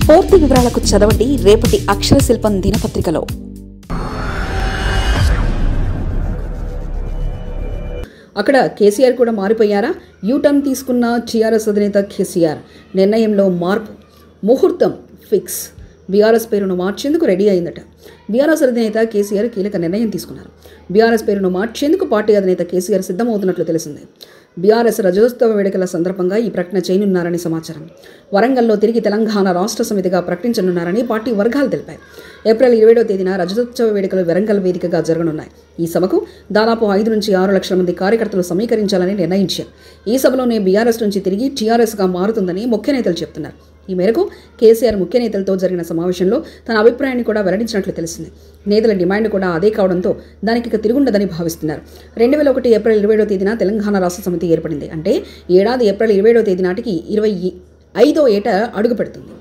పూర్తి వివరాలకు చదవండి రేపటి అక్షర శిల్పం దినపత్రికలో. అక్కడ కేసీఆర్ కూడా మారిపోయారా? యూటర్న్ తీసుకున్న టీఆర్ఎస్ అధినేత కేసీఆర్ నిర్ణయంలో మార్పు, ముహూర్తం ఫిక్స్. బీఆర్ఎస్ పేరును మార్చేందుకు రెడీ అయిందట. బీఆర్ఎస్ అధినేత కేసీఆర్ కీలక నిర్ణయం తీసుకున్నారు. బీఆర్ఎస్ పేరును మార్చేందుకు పార్టీ అధినేత కేసీఆర్ సిద్ధమవుతున్నట్లు తెలిసింది. బీఆర్ఎస్ రజతోత్సవ వేడుకల సందర్భంగా ఈ ప్రకటన చేయనున్నారని సమాచారం. వరంగల్లో తిరిగి తెలంగాణ రాష్ట్ర సమితిగా ప్రకటించనున్నారని పార్టీ వర్గాలు తెలిపాయి. ఏప్రిల్ 27వ తేదీన రజతోత్సవ వేడుకలు వరంగల్ వేదికగా జరగనున్నాయి. ఈ సభకు దాదాపు 5 నుంచి 6 లక్షల మంది కార్యకర్తలు సమీకరించాలని నిర్ణయించారు. ఈ సభలోనే బీఆర్ఎస్ నుంచి తిరిగి టీఆర్ఎస్గా మారుతుందని ముఖ్య నేతలు చెబుతున్నారు. ఈ మేరకు కేసీఆర్ ముఖ్య నేతలతో జరిగిన సమావేశంలో తన అభిప్రాయాన్ని కూడా వెల్లడించినట్లు తెలిసింది. నేతల డిమాండ్ కూడా అదే కావడంతో దానికి ఇక తిరుగుండదని భావిస్తున్నారు. 2001 ఏప్రిల్ 27వ తేదీన తెలంగాణ రాష్ట్ర సమితి ఏర్పడింది. అంటే ఏడాది ఏప్రిల్ 27వ తేదీ నాటికి 25వ ఏట అడుగు పెడుతుంది.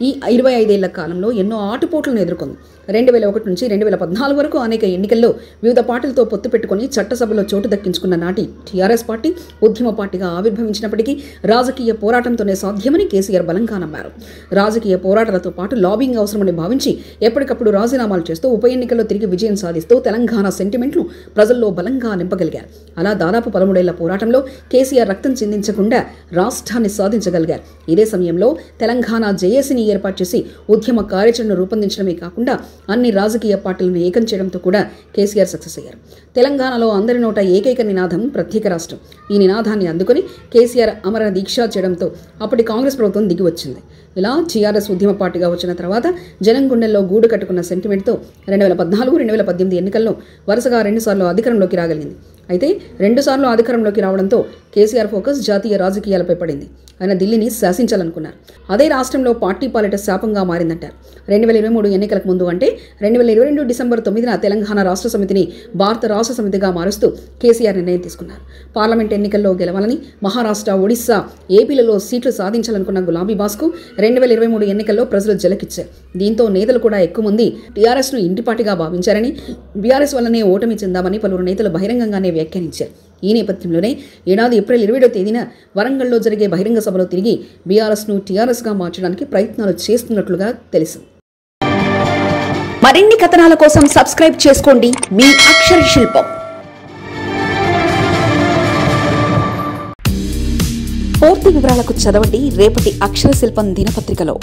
ఈ 25 ఏళ్ల కాలంలో ఎన్నో ఆటుపోట్లను ఎదుర్కొంది. 2001 నుంచి 2014 వరకు అనేక ఎన్నికల్లో వివిధ పార్టీలతో పొత్తు పెట్టుకుని చట్టసభలో చోటు దక్కించుకున్న నాటి టీఆర్ఎస్ పార్టీ ఉద్యమ పార్టీగా ఆవిర్భవించినప్పటికీ రాజకీయ పోరాటంతోనే సాధ్యమని కేసీఆర్ బలంగా నమ్మారు. రాజకీయ పోరాటాలతో పాటు లాబింగ్ అవసరమని భావించి ఎప్పటికప్పుడు రాజీనామాలు చేస్తూ ఉప ఎన్నికల్లో తిరిగి విజయం సాధిస్తూ తెలంగాణ సెంటిమెంట్ను ప్రజల్లో బలంగా నింపగలిగారు. అలా దాదాపు 13 ఏళ్ల పోరాటంలో కేసీఆర్ రక్తం చిందించకుండా రాష్ట్రాన్ని సాధించగలిగారు. ఇదే సమయంలో తెలంగాణ జేఏసీని ఏర్పాటు చేసి ఉద్యమ కార్యాచరణను రూపొందించడమే కాకుండా అన్ని రాజకీయ పార్టీలను ఏకం చేయడంతో కూడా కేసీఆర్ సక్సెస్ అయ్యారు. తెలంగాణలో అందరి నోట ఏకైక నినాదం ప్రత్యేక రాష్ట్రం. ఈ నినాదాన్ని అందుకుని కేసీఆర్ అమర దీక్ష చేయడంతో అప్పటి కాంగ్రెస్ ప్రభుత్వం దిగి వచ్చింది. ఇలా టీఆర్ఎస్ ఉద్యమ పార్టీగా వచ్చిన తర్వాత జనం గుండెల్లో గూడు కట్టుకున్న సెంటిమెంట్తో 2014, 2018 ఎన్నికల్లో వరుసగా 2 సార్లు అధికారంలోకి రాగలిగింది. అయితే 2 సార్లు అధికారంలోకి రావడంతో కేసీఆర్ ఫోకస్ జాతీయ రాజకీయాలపై పడింది. ఆయన ఢిల్లీని శాసించాలనుకున్నారు. అదే రాష్ట్రంలో పార్టీ పాలిట శాపంగా మారిందంటారు. 2023 ఎన్నికలకు ముందు అంటే 2022 డిసెంబర్ 9న తెలంగాణ రాష్ట్ర సమితిని భారత రాష్ట్ర సమితిగా మారుస్తూ కేసీఆర్ నిర్ణయం తీసుకున్నారు. పార్లమెంట్ ఎన్నికల్లో గెలవాలని మహారాష్ట్ర, ఒడిశా, ఏపీలలో సీట్లు సాధించాలనుకున్న గులాబీ బాస్కు 2023 ఎన్నికల్లో ప్రజలు జలకిచ్చారు. దీంతో నేతలు కూడా ఎక్కువ మంది టీఆర్ఎస్ను ఇంటిపాటిగా భావించారని, బీఆర్ఎస్ వల్లనే ఓటమి చెందామని పలువురు నేతలు బహిరంగంగానే వ్యాఖ్యానించారు. ఈ నేపథ్యంలోనే ఏడాది ఏప్రిల్ 27వ తేదీన వరంగల్లో జరిగే బహిరంగ సభలో తిరిగి బీఆర్ఎస్ను టీఆర్ఎస్గా మార్చడానికి ప్రయత్నాలు చేస్తున్నట్లుగా తెలిసింది. మరిన్ని కథనాల కోసం సబ్స్క్రైబ్ చేసుకోండి మీ అక్షర శిల్పం. పూర్తి వివరాలకు చదవండి రేపటి అక్షర శిల్పం దినపత్రికలో.